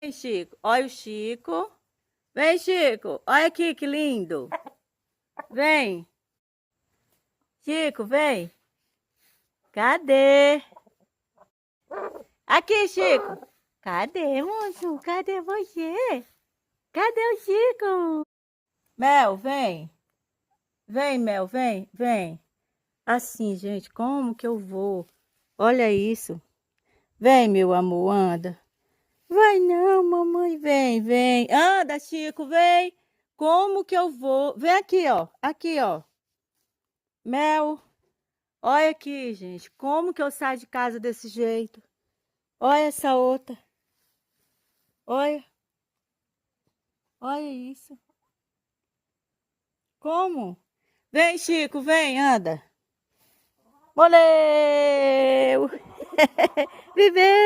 Vem, Chico. Olha o Chico. Vem, Chico. Olha aqui, que lindo. Vem. Chico, vem. Cadê? Aqui, Chico. Cadê, moço? Cadê você? Cadê o Chico? Mel, vem. Vem, Mel, vem, vem. Assim, gente, como que eu vou? Olha isso. Vem, meu amor, anda. Vai não, mamãe, vem, vem. Anda, Chico, vem. Como que eu vou? Vem aqui, ó. Aqui, ó. Mel. Olha aqui, gente. Como que eu saio de casa desse jeito? Olha essa outra. Olha. Olha isso. Como? Vem, Chico, vem, anda. Valeu! Viveu!